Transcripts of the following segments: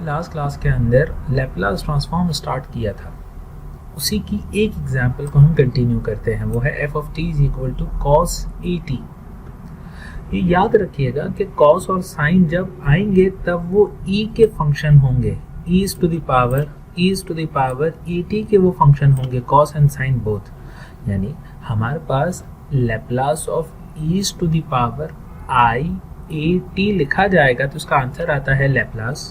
Last class के अंदर Laplace transform start किया था, उसी की एक एग्जांपल को हम कंटिन्यू करते हैं। वो है f of t is equal to cos at। ये याद रखिएगा कि cos और sin जब आएंगे तब वो e के फंक्शन होंगे, e is to the power at के वो फंक्शन होंगे, cos एंड sin बोथ। यानी हमारे पास Laplace of e is to the power i a t लिखा जाएगा तो उसका आंसर आता है Laplace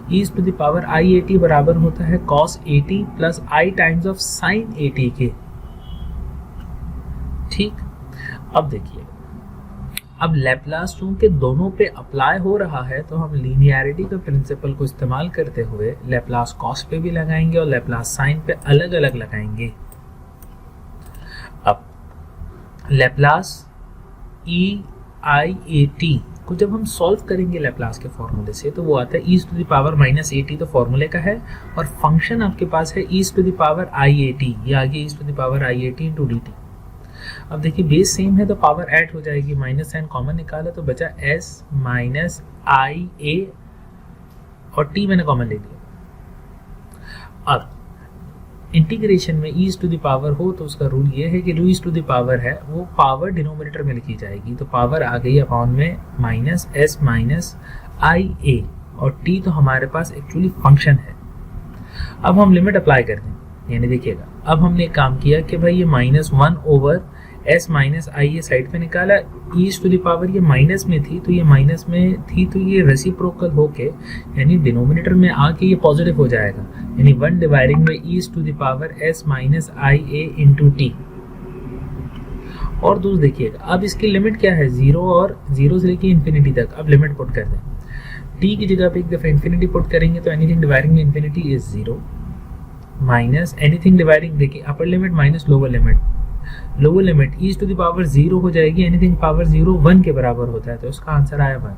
e is to the power i a t बराबर होता है cos a t plus i times of sin a t के। ठीक, अब देखिए, अब लैपलास चूंकि दोनों पे अप्लाई हो रहा है तो हम लीनियरिटी के प्रिंसिपल को इस्तेमाल करते हुए लैपलास कॉस पे भी लगाएंगे और लैपलास साइन पे अलग अलग लगाएंगे। अब Laplace e i a t को जब हम सॉल्व करेंगे लैपलास के फॉर्मूले से तो वो आता है e to the power minus A T, तो फॉर्मूले का है, और फंक्शन आपके पास है e to the power I A T, ये आगे e to the power I A T into D T. अब देखिए बेस सेम है तो पावर ऐड हो जाएगी, माइनस साइन कॉमन निकाला तो बचा s माइनस आई ए और t मैंने कॉमन ले लिया। अब इंटीग्रेशन में e टू द पावर हो तो उसका रूल ये है कि जो e टू द पावर है वो पावर डिनोमिनेटर में लिखी जाएगी, तो पावर आ गई अपॉन में माइनस s माइनस आई ए, और t तो हमारे पास एक्चुअली फंक्शन है। अब हम लिमिट अप्लाई कर दें, यानी देखिएगा अब हमने काम किया कि भाई ये minus one over s minus I ये साइड पे निकाला, e टू द पावर ये माइनस में थी तो ये माइनस में थी तो ये रेसिप्रोकल होके यानी डिनोमिनेटर में आके ये पॉजिटिव हो जाएगा, यानी वन डिवाइडिंग में e to the power s minus I A into T. और दूसरा देखिएगा अब इसकी लिमिट क्या है, जीरो और जीरो से लेके इन्फिनिटी तक। अब लिमिट पुट कर दें, t की जगह पे एक दफा इन्फिनिटी पुट करेंगे तो एनीथिंग डिवाइडिंग में infinity is zero minus anything dividing, देखिए upper limit minus lower limit e to the power zero हो जाएगी, एनीथिंग पावर जीरो वन के बराबर होता है, तो उसका आंसर आया वन।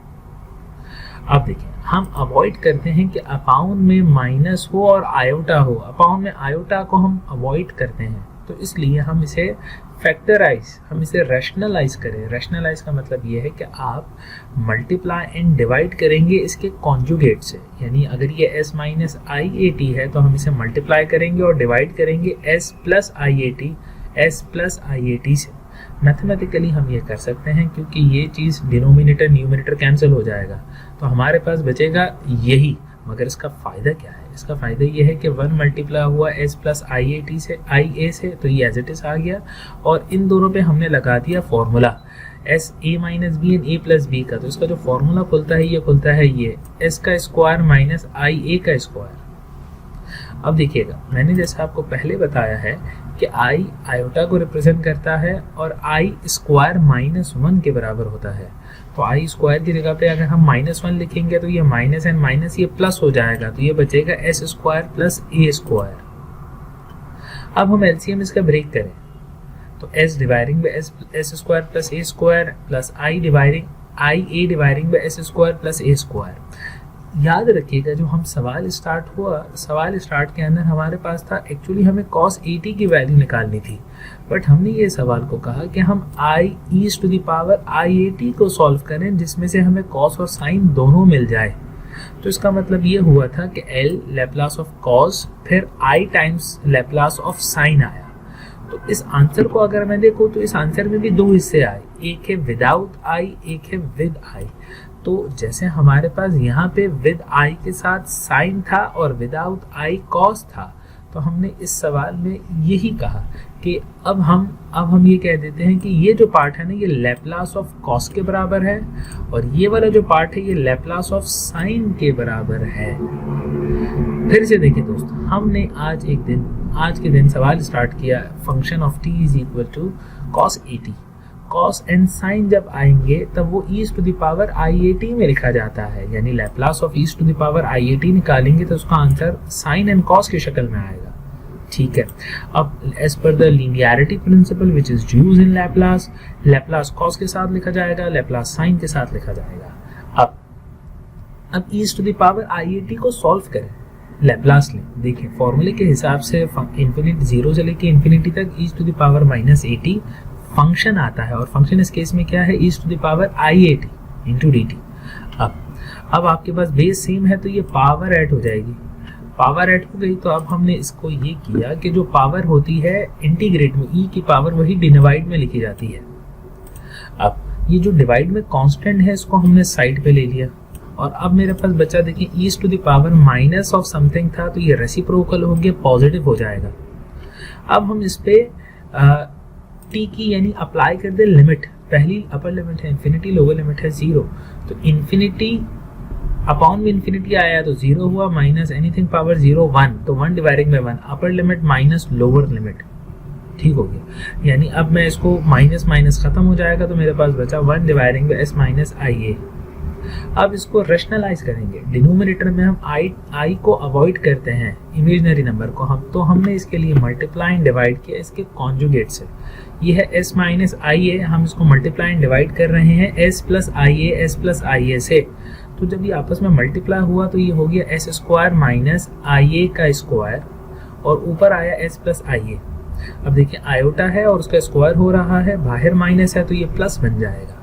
अब देखिए हम अवॉइड करते हैं कि अपाउंड में माइनस हो और आयोटा हो, अपाउंड में आयोटा को हम अवॉइड करते हैं, तो इसलिए हम इसे फैक्टराइज, हम इसे रैशनलाइज करें। रैशनलाइज का मतलब ये है कि आप मल्टीप्लाई एंड डिवाइड करेंगे इसके कॉन्जुगेट से, यानी अगर ये s minus I A T है तो हम इसे मल्टीप्लाई करेंगे और डिवाइड करेंगे s plus I A T, s plus I A T से। मैथमेटिकली हम ये कर सकते हैं क्योंकि ये चीज़ डिनोमिनेटर न्यूमिनेटर कैंसिल हो जाएगा तो हमारे पास बचेगा यही। मगर इसका फ़ायदा क्या है, इसका फ़ायदा ये है कि वन मल्टीप्लाई हुआ s plus I A T से, आई ए से, तो ये एज इट इज़ आ गया, और इन दोनों पे हमने लगा दिया formula s a minus B and a plus B का, तो इसका जो फॉर्मूला खुलता है ये खुलता है ये s का स्क्वायर माइनस आई ए का स्क्वायर। अब देखिएगा मैंने जैसे आपको पहले बताया है कि i आयोटा को रिप्रेजेंट करता है और i स्क्वायर माइनस वन के बराबर होता है, तो i स्क्वायर की जगह पे अगर हम माइनस वन लिखेंगे तो ये माइनस एंड माइनस ये प्लस हो जाएगा, तो ये बचेगा s square plus a square. अब हम एलसीएम इसका ब्रेक करें तो s dividing by s square plus a square plus i a dividing by s square plus a square. याद रखिएगा जो हम सवाल स्टार्ट के अंदर हमारे पास था एक्चुअली हमें cos at की वैल्यू निकालनी थी, बट हमने ये सवाल को कहा कि हम i e to the power I A T को सॉल्व करें जिसमें से हमें cos और sin दोनों मिल जाए। तो इसका मतलब ये हुआ था कि l लैपलास ऑफ cos फिर i times Laplace of sin आया। तो इस आंसर को अगर मैं देखूँ तो इस आंसर में भी दो हिस्से आए, एक है विदाउट i, एक है विद i। तो जैसे हमारे पास यहाँ पे विद i के साथ साइन था और विदाउट i cos था, तो हमने इस सवाल में यही कहा कि अब हम ये कह देते हैं कि ये जो पार्ट है ना ये लैपलास ऑफ cos के बराबर है और ये वाला जो पार्ट है ये लैपलास ऑफ साइन के बराबर है। फिर से देखिए दोस्तों, हमने आज के दिन सवाल स्टार्ट किया function of t is equal to cos at। cos and sin जब आएंगे तब वो e to the power I A T में लिखा जाता है, यानी Laplace of e to the power I A T निकालेंगे तो उसका आंसर sin एंड cos की शक्ल में आएगा। ठीक है, अब as per the linearity principle which is used in Laplace, Laplace cos के साथ लिखा जाएगा, लैपलास sin के साथ लिखा जाएगा। अब e to the power I A T को सॉल्व करें, लैपलास लें। देखिए फॉर्मूले के हिसाब से इन्फिनिटी जीरो से लेके इन्फिनिटी तक e to the power minus A t function आता है, और फंक्शन इस केस में क्या है e to the power I A T into D T. अब अब आपके पास बेस सेम है तो ये पावर ऐड हो जाएगी, पावर ऐड हो गई। तो अब हमने इसको ये किया कि जो पावर होती है इंटीग्रेट में ई की पावर वही डिवाइड में लिखी जाती है। अब ये जो डिवाइड में कांस्टेंट है इसको हमने साइड पे ले लिया और अब मेरे पास बचा देखिए E to the power minus of something था तो ये रेसिप्रोकल हो गया, पॉजिटिव हो जाएगा। अब हम इस पे टी की यानी अप्लाई कर दे लिमिट, पहली अपर लिमिट है इन्फिनिटी, लोअर लिमिट है 0, तो इन्फिनिटी अपॉन में इन्फिनिटी आया तो 0 हुआ, माइनस एनीथिंग पावर 0 1, तो 1 dividing by 1, upper limit minus lower limit, ठीक हो गया। यानी अब मैं इसको माइनस माइनस खत्म हो जाएगा तो मेरे पास बचा 1 dividing by s minus I ए। अब इसको रेशनलाइज करेंगे, डिनोमिनेटर में हम आई को अवॉइड करते हैं इमेजिनरी नंबर को, तो हमने इसके लिए मल्टीप्लाई एंड डिवाइड किया इसके कॉन्जुगेट से। ये है s माइनस आई ए, हम इसको मल्टीप्लाई एंड डिवाइड कर रहे हैं s प्लस आई ए से। तो जब ये आपस में मल्टीप्लाई हुआ तो ये हो गया s स्क्वायर माइनस आई ए का स्क्वायर और ऊपर आया s प्लस आई ए। अब देखिए आयोटा है और उसका स्क्वायर हो रहा है, बाहर माइनस है तो ये प्लस बन जाएगा।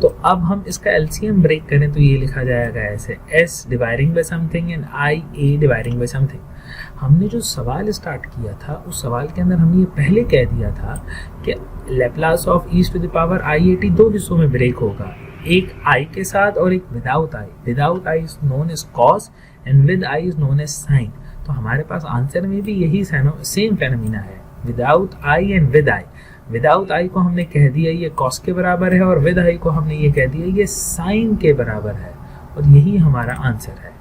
तो अब हम इसका एलसीएम ब्रेक करें तो ये लिखा जाएगा ऐसे s dividing bye something and I A dividing by something. हमने जो सवाल स्टार्ट किया था उस सवाल के अंदर हमने ये पहले कह दिया था कि Laplace of e to the power I A t दो हिस्सों में ब्रेक होगा, एक आई के साथ और एक without i. Without i is known as cos and with i is known as sine. तो हमारे पास आंसर में भी यही सेम फेनोमेना है, without i and with i. Without i को हमने कह दिया ये कॉस के बराबर है और विद आई को हमने ये कह दिया ये साइन के बराबर है, और यही हमारा आंसर है।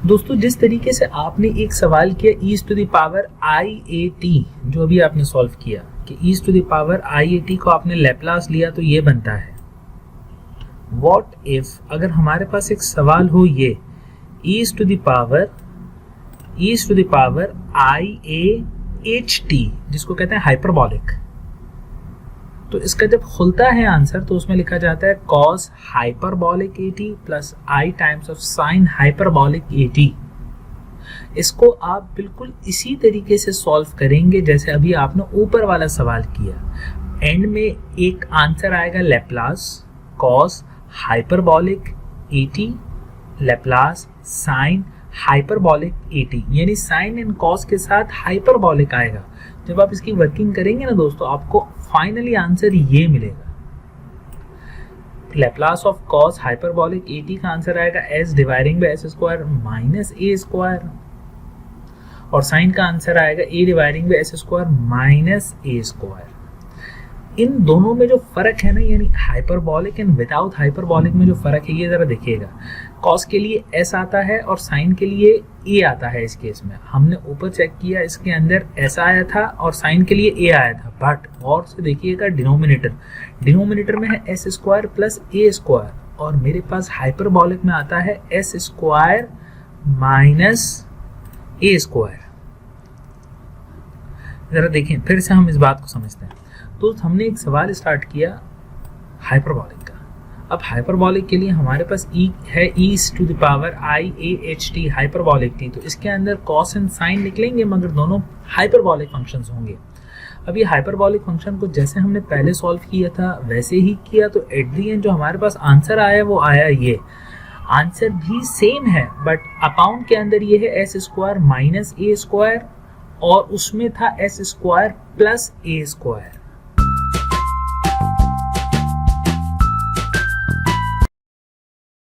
दोस्तों जिस तरीके से आपने एक सवाल किया E to the power I A T, जो अभी आपने सॉल्व किया कि E to the power I A T को आपने लैप्लास लिया तो ये बनता है। व्हाट इफ अगर हमारे पास एक सवाल हो ये E to the power I A H T, जिसको कहते हैं हाइपरबॉलिक, तो इसका जब खुलता है आंसर तो उसमें लिखा जाता है cos hyperbolic A T plus I times of sine hyperbolic A T. इसको आप बिल्कुल इसी तरीके से सॉल्व करेंगे जैसे अभी आपने ऊपर वाला सवाल किया। एंड में एक आंसर आएगा Laplace cos hyperbolic A T Laplace sign hyperbolic A T, यानी साइन एंड कॉस के साथ हाइपरबॉलिक आएगा। जब आप इसकी वर्किंग करेंगे ना दोस्तों आपको फाइनली आंसर ये मिलेगा। Laplace of cos hyperbolic A T का आंसर आएगा s dividing by s square minus A square, और साइन का आंसर आएगा a dividing by s square minus A square. इन दोनों में जो फर्क है ना, यानी हाइपरबॉलिक एंड विदाउट हाइपरबॉलिक में जो फर्क है ये जरा देखिएगा। कॉस के लिए s आता है और साइन के लिए a आता है। इस केस में हमने ऊपर चेक किया इसके अंदर s आया था और साइन के लिए a आया था, बट और से देखिएगा डिनोमिनेटर में है s square plus a square, और मेरे पास हाइपरबॉलिक में आता है s square minus a square. जरा देखें फिर से हम इस बात को समझते हैं। तो हमने एक सवाल स्टार्ट किया हाइपरबॉलिक का। अब हाइपरबॉलिक के लिए हमारे पास ई है E to the power I A H T hyperbolic थी, तो इसके अंदर कॉस एंड साइन निकलेंगे मगर दोनों हाइपरबॉलिक फंक्शंस होंगे। अब ये हाइपरबॉलिक फंक्शन को जैसे हमने पहले सॉल्व किया था वैसे ही किया, तो एट द एंड जो हमारे पास आंसर आया वो आया ये। आंसर भी सेम है बट अपाउंड के अंदर ये है S square minus A square और उसमें था एस स्क्वायर प्लस ए स्क्वायर।